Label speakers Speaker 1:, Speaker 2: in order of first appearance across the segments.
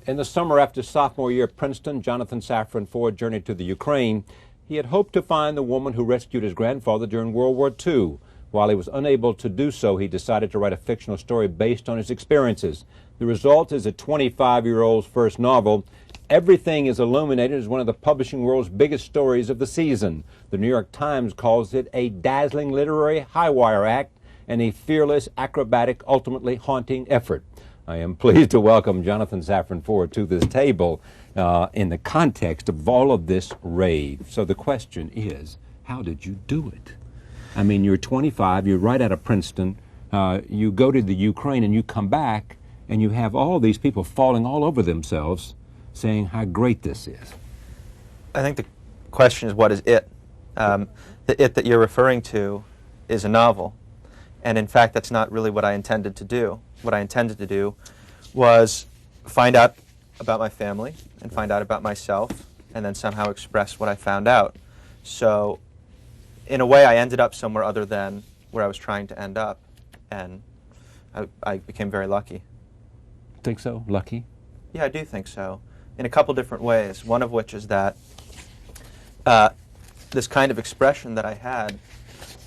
Speaker 1: In the summer after sophomore year at Princeton, Jonathan Safran Foer journeyed to the Ukraine. He had hoped to find the woman who rescued his grandfather during World War II. While he was unable to do so, he decided to write a fictional story based on his experiences. The result is a 25-year-old's first novel. Everything is Illuminated is one of the publishing world's biggest stories of the season. The New York Times calls it a dazzling literary high-wire act and a fearless, acrobatic, ultimately haunting effort. I am pleased to welcome Jonathan Safran Foer to this table in the context of all of this rave. So the question is, how did you do it? I mean, you're 25, you're right out of Princeton, you go to the Ukraine and you come back and you have all these people falling all over themselves saying how great this is.
Speaker 2: I think the question is, what is it? The it that you're referring to is a novel. And in fact, that's not really what I intended to do. What I intended to do was find out about my family and find out about myself and then somehow express what I found out. So in a way, I ended up somewhere other than where I was trying to end up, and I became very lucky.
Speaker 1: Think so? Lucky?
Speaker 2: Yeah, I do think so, in a couple different ways, one of which is that this kind of expression that I had,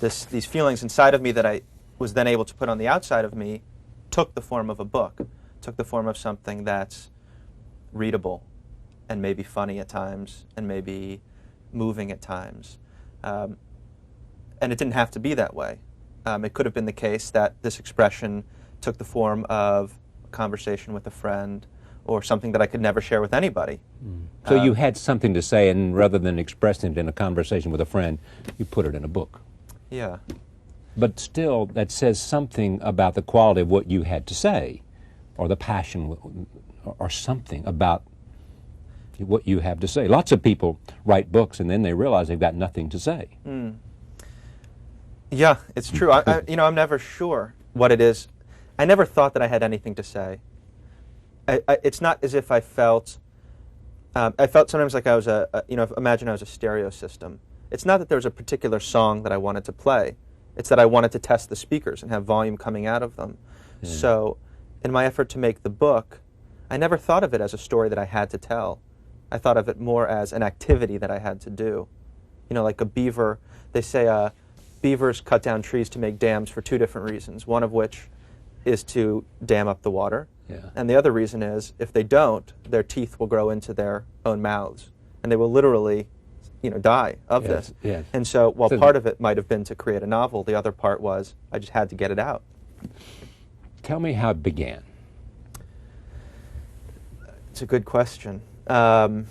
Speaker 2: these feelings inside of me that I was then able to put on the outside of me, took the form of a book, took the form of something that's readable and maybe funny at times and maybe moving at times. And it didn't have to be that way. It could have been the case that this expression took the form of a conversation with a friend or something that I could never share with anybody.
Speaker 1: So you had something to say, and rather than expressing it in a conversation with a friend, you put it in a book.
Speaker 2: Yeah.
Speaker 1: But still, that says something about the quality of what you had to say, or the passion, or something about what you have to say. Lots of people write books and then they realize they've got nothing to say.
Speaker 2: Yeah, it's true. I'm never sure what it is. I never thought that I had anything to say. It's not as if I felt sometimes like I was imagine I was a stereo system. It's not that there was a particular song that I wanted to play. It's that I wanted to test the speakers and have volume coming out of them. Yeah. So in my effort to make the book, I never thought of it as a story that I had to tell. I thought of it more as an activity that I had to do. You know, like a beaver, they say beavers cut down trees to make dams for two different reasons, one of which is to dam up the water. Yeah. And the other reason is, if they don't, their teeth will grow into their own mouths, and they will literally die of this. Yes. And so while part of it might have been to create a novel, the other part was I just had to get it out.
Speaker 1: Tell me how it began.
Speaker 2: It's a good question. The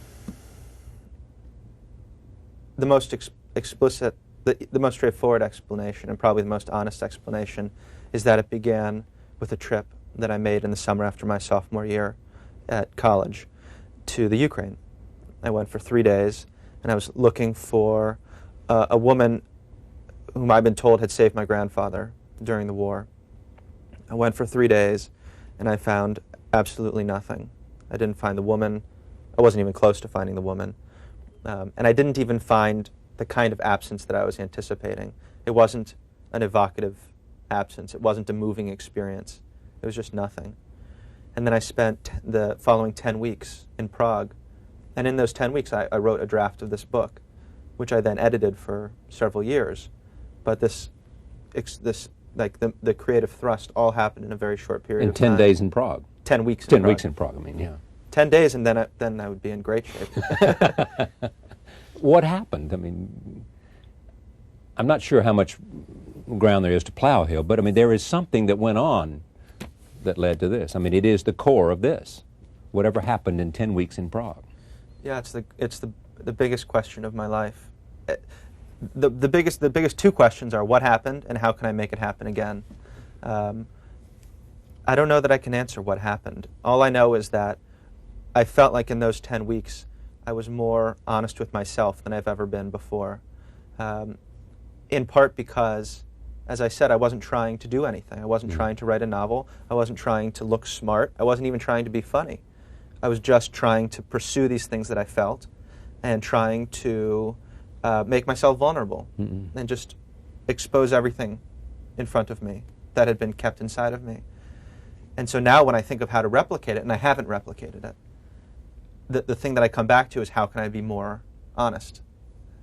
Speaker 2: most explicit, the most straightforward explanation, and probably the most honest explanation, is that it began with a trip that I made in the summer after my sophomore year at college to the Ukraine. I went for 3 days, and I was looking for a woman whom I've been told had saved my grandfather during the war. I went for 3 days, and I found absolutely nothing. I didn't find the woman. I wasn't even close to finding the woman. And I didn't even find the kind of absence that I was anticipating. It wasn't an evocative absence. It wasn't a moving experience. It was just nothing. And then I spent the following 10 weeks in Prague. And in those 10 weeks, I wrote a draft of this book, which I then edited for several years. But the creative thrust all happened in a very short period of time.
Speaker 1: In 10 days in Prague.
Speaker 2: 10 weeks in Prague.
Speaker 1: 10 weeks in Prague, I mean, yeah.
Speaker 2: 10 days, and then I would be in great shape.
Speaker 1: What happened? I mean, I'm not sure how much ground there is to plow a hill, but I mean, there is something that went on that led to this. I mean, it is the core of this. Whatever happened in 10 weeks in Prague.
Speaker 2: Yeah, it's the biggest question of my life. The biggest two questions are what happened and how can I make it happen again. I don't know that I can answer what happened. All I know is that I felt like in those 10 weeks I was more honest with myself than I've ever been before. In part because, as I said, I wasn't trying to do anything. I wasn't trying to write a novel. I wasn't trying to look smart. I wasn't even trying to be funny. I was just trying to pursue these things that I felt and trying to make myself vulnerable and just expose everything in front of me that had been kept inside of me. And so now when I think of how to replicate it, and I haven't replicated it, the thing that I come back to is, how can I be more honest?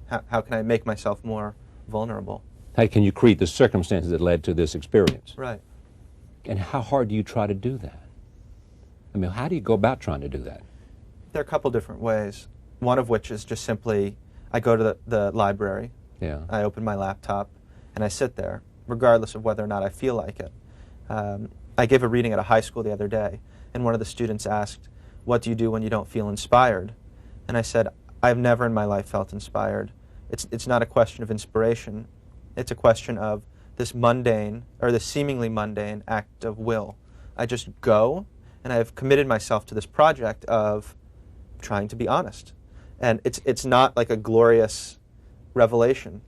Speaker 2: How can I make myself more vulnerable?
Speaker 1: How can you create the circumstances that led to this experience?
Speaker 2: Right.
Speaker 1: And how hard do you try to do that? I mean, how do you go about trying to do that?
Speaker 2: There are a couple different ways. One of which is just simply, I go to the library,
Speaker 1: Yeah.
Speaker 2: I open my laptop, and I sit there, regardless of whether or not I feel like it. I gave a reading at a high school the other day, and one of the students asked, "What do you do when you don't feel inspired?" And I said, "I've never in my life felt inspired. It's not a question of inspiration. It's a question of this mundane, or this seemingly mundane act of will. I just go, and I've committed myself to this project of trying to be honest. And it's not like a glorious revelation.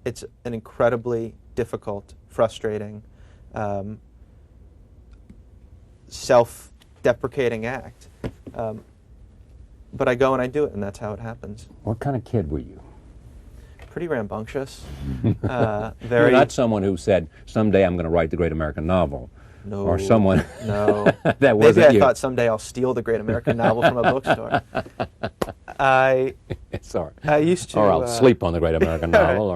Speaker 2: It's an incredibly difficult, frustrating, self-deprecating act. But I go and I do it, and that's how it happens.
Speaker 1: What kind of kid were you?
Speaker 2: Pretty rambunctious.
Speaker 1: You're
Speaker 2: Very.
Speaker 1: not someone who said, someday I'm going to write the great American novel.
Speaker 2: No.
Speaker 1: Or someone
Speaker 2: No.
Speaker 1: that wasn't
Speaker 2: Maybe I
Speaker 1: you.
Speaker 2: thought someday I'll steal the great American novel from a bookstore. I
Speaker 1: Sorry.
Speaker 2: used to.
Speaker 1: Or I'll sleep on the great American novel,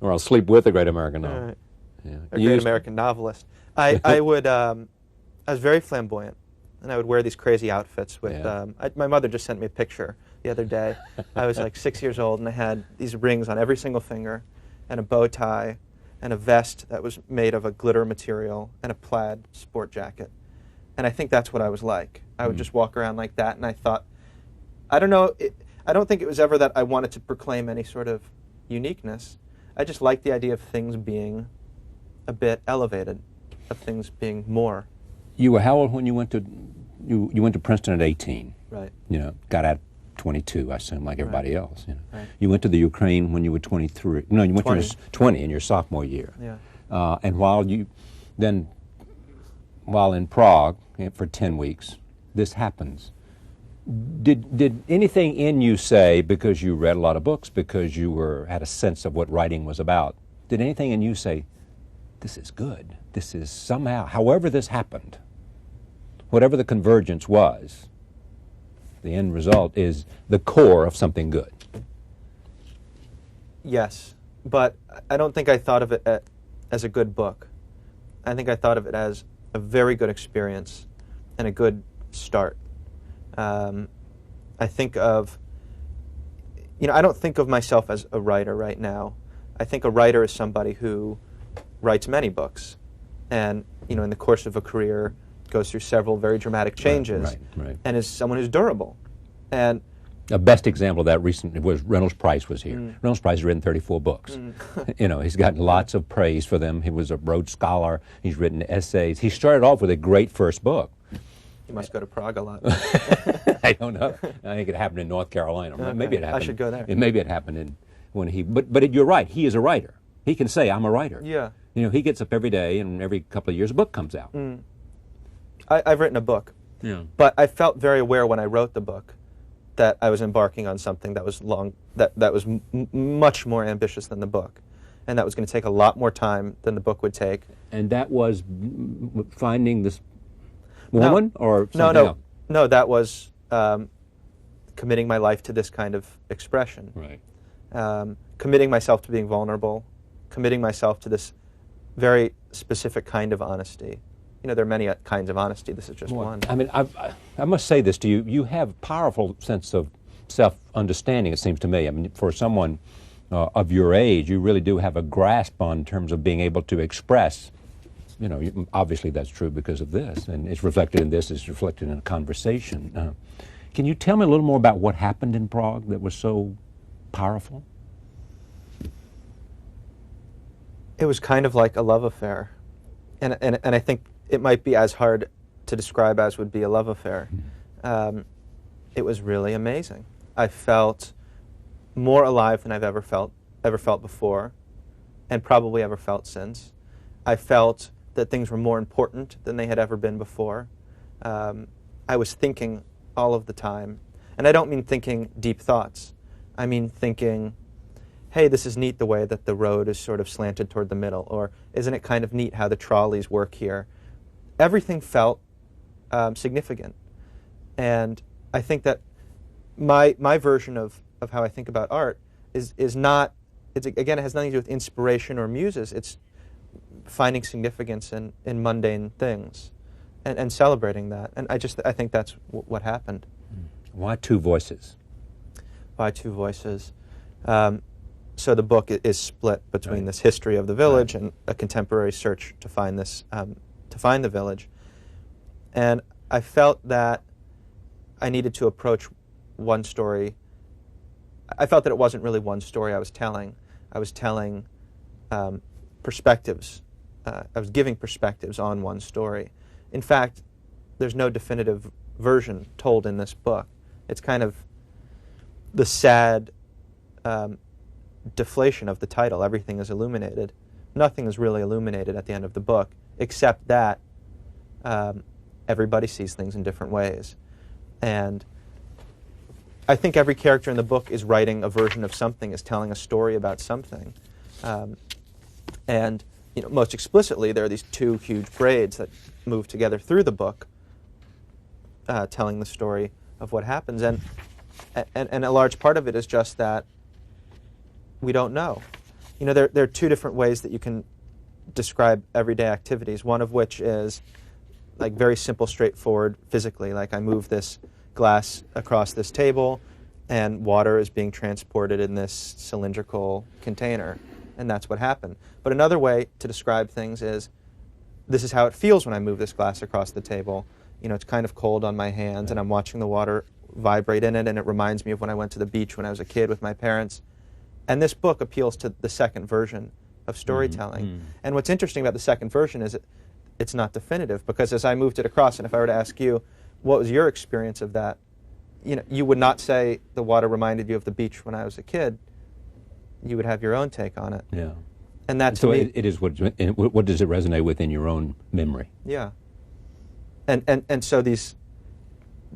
Speaker 1: or I'll sleep with the great American novel.
Speaker 2: Right.
Speaker 1: Yeah.
Speaker 2: A
Speaker 1: You
Speaker 2: great
Speaker 1: used-
Speaker 2: American novelist. I would. I was very flamboyant, and I would wear these crazy outfits with.
Speaker 1: Yeah.
Speaker 2: My mother just sent me a picture the other day. I was like 6 years old, and I had these rings on every single finger, and a bow tie, and a vest that was made of a glitter material, and a plaid sport jacket. And I think that's what I was like. I would just walk around like that, and I thought, I don't know, I don't think it was ever that I wanted to proclaim any sort of uniqueness. I just liked the idea of things being a bit elevated, of things being more.
Speaker 1: You were how old when you went to you went to Princeton at 18?
Speaker 2: Right.
Speaker 1: You know, got out at 22, I assume, like everybody else. You know.
Speaker 2: Right.
Speaker 1: You went to the Ukraine when you were 23. No, you went
Speaker 2: 20.
Speaker 1: to 20 in your sophomore year.
Speaker 2: Yeah.
Speaker 1: And while in Prague for 10 weeks, this happens. Did anything in you say, because you read a lot of books, because you had a sense of what writing was about, did anything in you say, this is good, this is somehow, however this happened, whatever the convergence was, the end result is the core of something good?
Speaker 2: Yes, but I don't think I thought of it as a good book. I think I thought of it as a very good experience and a good start. I think of, I don't think of myself as a writer right now. I think a writer is somebody who writes many books, and in the course of a career goes through several very dramatic changes,
Speaker 1: Right.
Speaker 2: and is someone who's durable. And
Speaker 1: The best example of that recently was Reynolds Price was here. Reynolds Price has written 34 books. He's gotten lots of praise for them. He was a Rhodes Scholar. He's written essays. He started off with a great first book.
Speaker 2: you must go to Prague a lot.
Speaker 1: I don't know. I think it happened in North Carolina.
Speaker 2: Okay.
Speaker 1: Maybe it happened.
Speaker 2: I should go there.
Speaker 1: Maybe it happened but you're right. He is a writer. He can say, I'm a writer.
Speaker 2: Yeah.
Speaker 1: He gets up every day, and every couple of years a book comes out.
Speaker 2: I've written a book, but I felt very aware when I wrote the book that I was embarking on something that was that was much more ambitious than the book, and that was going to take a lot more time than the book would take.
Speaker 1: And that was finding this woman or something else?
Speaker 2: No, that was committing my life to this kind of expression.
Speaker 1: Right.
Speaker 2: Committing myself to being vulnerable, committing myself to this very specific kind of honesty. There are many kinds of honesty. This is just one.
Speaker 1: I mean, I must say this to you. You have a powerful sense of self-understanding, it seems to me. I mean, for someone of your age, you really do have a grasp on terms of being able to express. Obviously that's true because of this, and it's reflected in this, it's reflected in a conversation. Can you tell me a little more about what happened in Prague that was so powerful?
Speaker 2: It was kind of like a love affair, and I think it might be as hard to describe as would be a love affair. It was really amazing. I felt more alive than I've ever felt before, and probably ever felt since. I felt that things were more important than they had ever been before. I was thinking all of the time, and I don't mean thinking deep thoughts. I mean thinking, hey, this is neat the way that the road is sort of slanted toward the middle, or isn't it kind of neat how the trolleys work here? Everything felt significant, and I think that my version of how I think about art is not, again, it has nothing to do with inspiration or muses. It's finding significance in mundane things and celebrating that. And I think that's what happened.
Speaker 1: Why two voices?
Speaker 2: Why two voices? So the book is split between this history of the village and a contemporary search to find the village. And I felt that I needed to approach one story. I felt that it wasn't really one story I was telling. I was telling perspectives. I was giving perspectives on one story. In fact, there's no definitive version told in this book. It's kind of the sad deflation of the title. Everything is illuminated. Nothing is really illuminated at the end of the book, except that everybody sees things in different ways. And I think every character in the book is writing a version of something, is telling a story about something. And most explicitly, there are these two huge braids that move together through the book, telling the story of what happens. And a large part of it is just that we don't know. There are two different ways that you can describe everyday activities, one of which is like very simple, straightforward physically, like I move this glass across this table and water is being transported in this cylindrical container, and that's what happened. But another way to describe things is, this is how it feels when I move this glass across the table. It's kind of cold on my hands, and I'm watching the water vibrate in it, and it reminds me of when I went to the beach when I was a kid with my parents. And this book appeals to the second version of storytelling. And what's interesting about the second version is it's not definitive, because as I moved it across, and if I were to ask you, what was your experience of that? You would not say the water reminded you of the beach when I was a kid. You would have your own take on it.
Speaker 1: Yeah.
Speaker 2: And that's
Speaker 1: so it is what does it resonate with in your own memory?
Speaker 2: Yeah. And so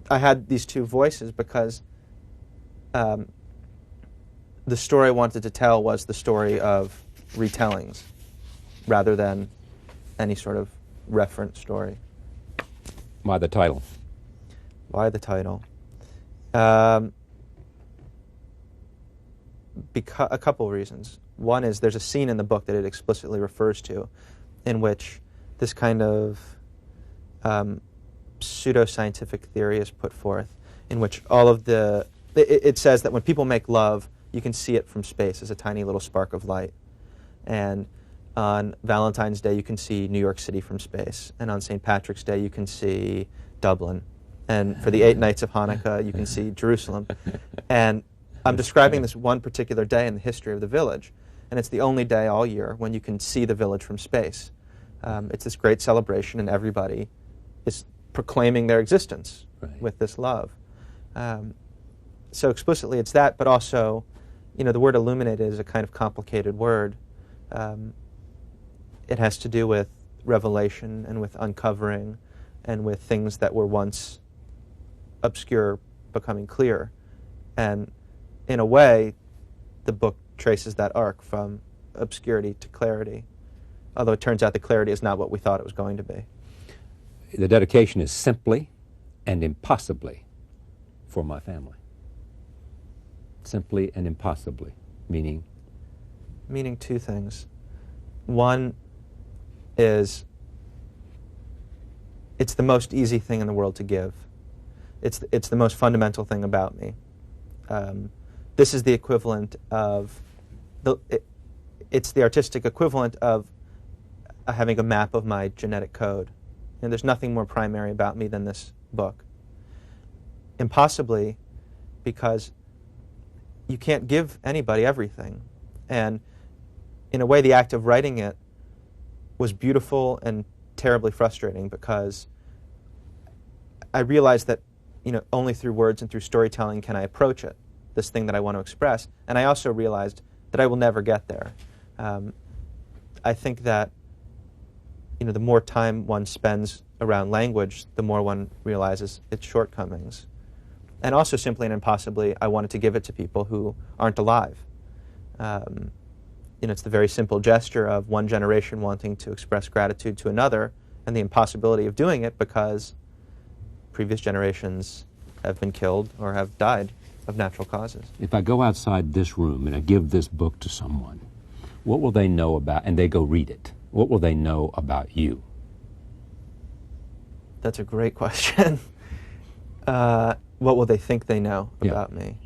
Speaker 2: I had these two voices because the story I wanted to tell was the story of retellings rather than any sort of reference story.
Speaker 1: Why the title?
Speaker 2: Why the title? A couple of reasons. One is there's a scene in the book that it explicitly refers to in which this kind of pseudo-scientific theory is put forth, in which all of it says that when people make love, you can see it from space as a tiny little spark of light. And on Valentine's Day, you can see New York City from space. And on St. Patrick's Day, you can see Dublin. And for the 8 nights of Hanukkah, you can see Jerusalem. And I'm describing this one particular day in the history of the village. And it's the only day all year when you can see the village from space. It's this great celebration, and everybody is proclaiming their existence with this love. So explicitly it's that, but also, the word illuminated is a kind of complicated word. It has to do with revelation and with uncovering and with things that were once obscure becoming clear. And in a way, the book traces that arc from obscurity to clarity, although it turns out the clarity is not what we thought it was going to be.
Speaker 1: The dedication is simply and impossibly for my family. Simply and impossibly, meaning?
Speaker 2: Meaning two things. One is it's the most easy thing in the world to give. It's the most fundamental thing about me. This is the equivalent of it's the artistic equivalent of having a map of my genetic code. And there's nothing more primary about me than this book. Impossibly, because you can't give anybody everything. And in a way, the act of writing it was beautiful and terribly frustrating, because I realized that only through words and through storytelling can I approach it, this thing that I want to express. And I also realized that I will never get there. I think that the more time one spends around language, the more one realizes its shortcomings. And also, simply and impossibly, I wanted to give it to people who aren't alive. It's the very simple gesture of one generation wanting to express gratitude to another, and the impossibility of doing it because previous generations have been killed or have died. of natural causes.
Speaker 1: If I go outside this room and I give this book to someone, what will they know about, and they go read it, what will they know about you?
Speaker 2: That's a great question. What will they think they know about me?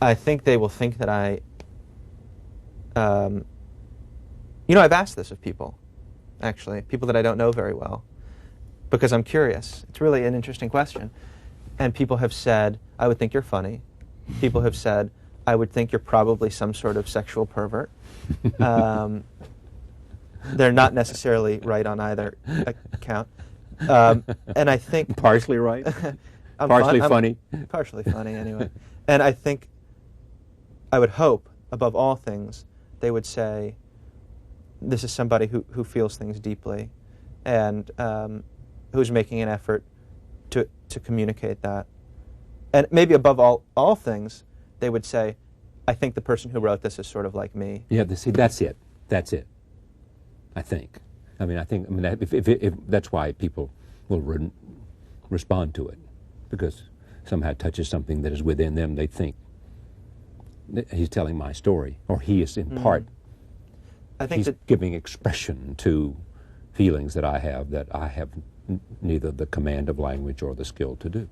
Speaker 2: I think they will think that I've asked this of people, actually, people that I don't know very well, because I'm curious. It's really an interesting question. And people have said, I would think you're funny. People have said, I would think you're probably some sort of sexual pervert. They're not necessarily right on either account. And I think...
Speaker 1: Partially right?
Speaker 2: Partially
Speaker 1: funny?
Speaker 2: Partially funny, anyway. And I think, I would hope, above all things, they would say, this is somebody who feels things deeply and who's making an effort to communicate that. And maybe above all things, they would say, I think the person who wrote this is sort of like me.
Speaker 1: Yeah, see, that's it. That's it. I think. If that's why people will respond to it, because somehow it touches something that is within them. They think that he's telling my story, or he is in part.
Speaker 2: I think
Speaker 1: he's giving expression to feelings that I have neither the command of language or the skill to do.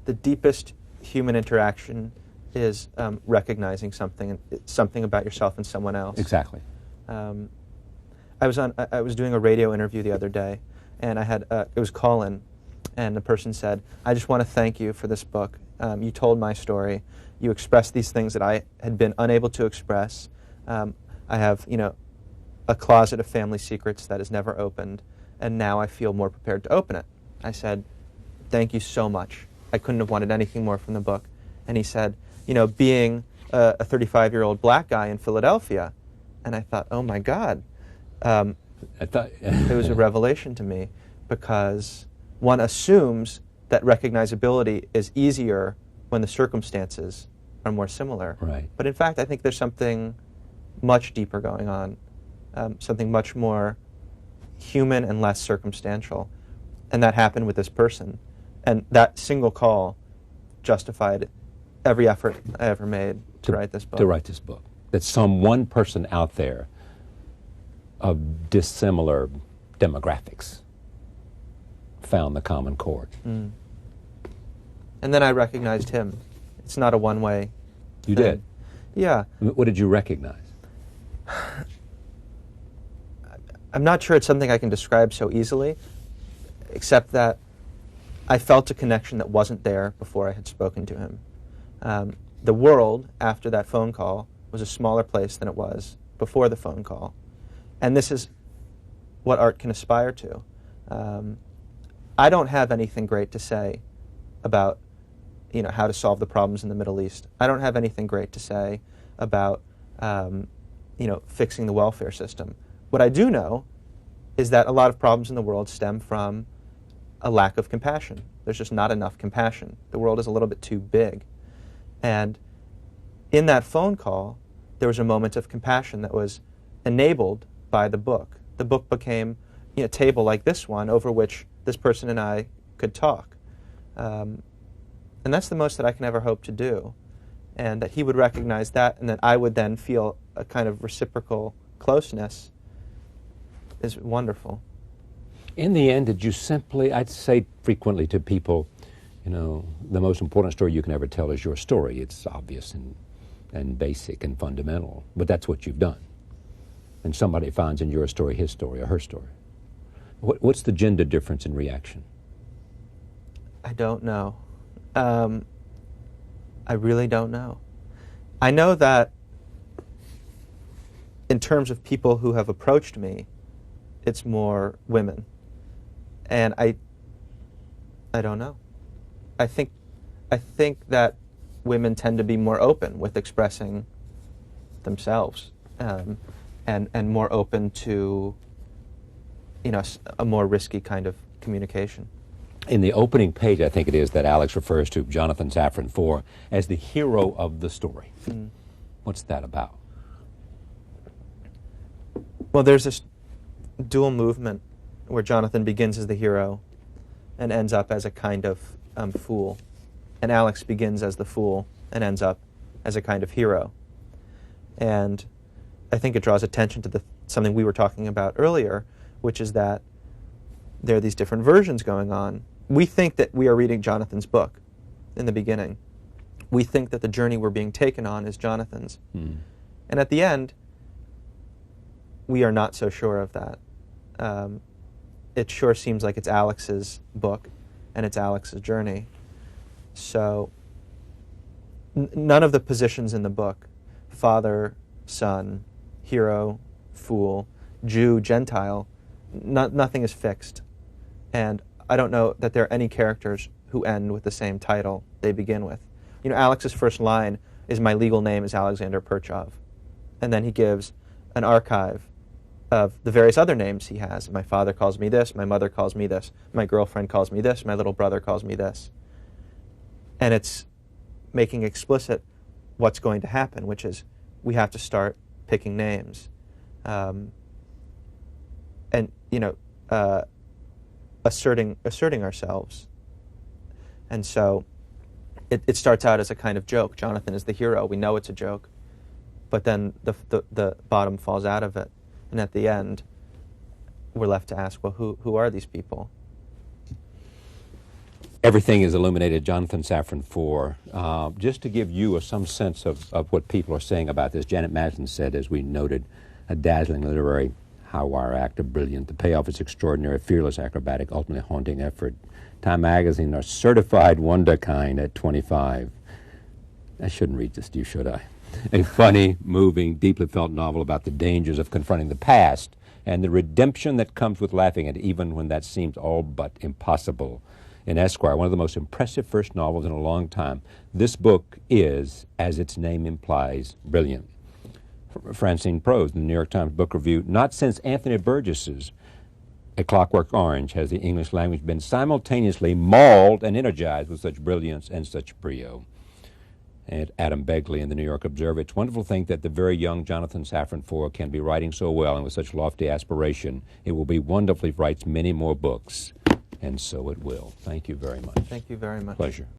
Speaker 2: The deepest human interaction is recognizing something about yourself and someone else.
Speaker 1: Exactly.
Speaker 2: I was doing a radio interview the other day, and it was call-in, and the person said, I just want to thank you for this book. You told my story. You expressed these things that I had been unable to express. I have, a closet of family secrets that is never opened, and now I feel more prepared to open it. I said, thank you so much. I couldn't have wanted anything more from the book. And he said, being a 35-year-old black guy in Philadelphia, and I thought, oh my God. It was a revelation to me, because one assumes that recognizability is easier when the circumstances are more similar.
Speaker 1: Right.
Speaker 2: But in fact, I think there's something much deeper going on, something much more human and less circumstantial. And that happened with this person. And that single call justified every effort I ever made to write this book.
Speaker 1: To write this book. That some one person out there of dissimilar demographics found the common chord.
Speaker 2: And then I recognized him. It's not a one-way
Speaker 1: You
Speaker 2: thing.
Speaker 1: did?
Speaker 2: Yeah.
Speaker 1: What did you recognize?
Speaker 2: I'm not sure it's something I can describe so easily, except that I felt a connection that wasn't there before I had spoken to him. The world, after that phone call, was a smaller place than it was before the phone call. And this is what art can aspire to. I don't have anything great to say about how to solve the problems in the Middle East. I don't have anything great to say about fixing the welfare system. What I do know is that a lot of problems in the world stem from a lack of compassion. There's just not enough compassion. The world is a little bit too big. And in that phone call, there was a moment of compassion that was enabled by the book. The book became a table like this one over which this person and I could talk. And that's the most that I can ever hope to do. And that he would recognize that, and that I would then feel a kind of reciprocal closeness is wonderful.
Speaker 1: In the end, did you simply, I'd say frequently to people, the most important story you can ever tell is your story. It's obvious and basic and fundamental, but that's what you've done. And somebody finds in your story his story or her story. What's the gender difference in reaction?
Speaker 2: I don't know. I really don't know. I know that in terms of people who have approached me, it's more women. And I don't know. I think that women tend to be more open with expressing themselves, and more open to a more risky kind of communication.
Speaker 1: In the opening page, I think it is, that Alex refers to Jonathan Safran Foer as the hero of the story. What's that about?
Speaker 2: Well, there's this dual movement where Jonathan begins as the hero and ends up as a kind of fool. And Alex begins as the fool and ends up as a kind of hero. And I think it draws attention to something we were talking about earlier, which is that there are these different versions going on. We think that we are reading Jonathan's book in the beginning. We think that the journey we're being taken on is Jonathan's. And at the end, we are not so sure of that. It sure seems like it's Alex's book and it's Alex's journey. So none of the positions in the book, father, son, hero, fool, Jew, Gentile, nothing is fixed. And I don't know that there are any characters who end with the same title they begin with. You know, Alex's first line is, "My legal name is Alexander Perchov." And then he gives an archive of the various other names he has. My father calls me this, my mother calls me this, my girlfriend calls me this, my little brother calls me this. And it's making explicit what's going to happen, which is we have to start picking names. And, you know, asserting ourselves. And so it starts out as a kind of joke. Jonathan is the hero. We know it's a joke. But then the bottom falls out of it. And at the end, we're left to ask, well, who are these people?
Speaker 1: Everything is Illuminated, Jonathan Safran Foer. Just to give you some sense of what people are saying about this, Janet Maslin said, as we noted, a dazzling literary high-wire act, a brilliant. The payoff is extraordinary, fearless, acrobatic, ultimately haunting effort. Time Magazine are certified wonderkind at 25. I shouldn't read this to you, should I? A funny, moving, deeply felt novel about the dangers of confronting the past and the redemption that comes with laughing at even when that seems all but impossible. In Esquire, one of the most impressive first novels in a long time, this book is, as its name implies, brilliant. Francine Prose, in the New York Times Book Review, not since Anthony Burgess's A Clockwork Orange has the English language been simultaneously mauled and energized with such brilliance and such brio. And Adam Begley in the New York Observer, it's wonderful to think that the very young Jonathan Safran Foer can be writing so well and with such lofty aspiration. It will be wonderful if he writes many more books, and so it will. Thank you very much.
Speaker 2: Thank you very much.
Speaker 1: Pleasure.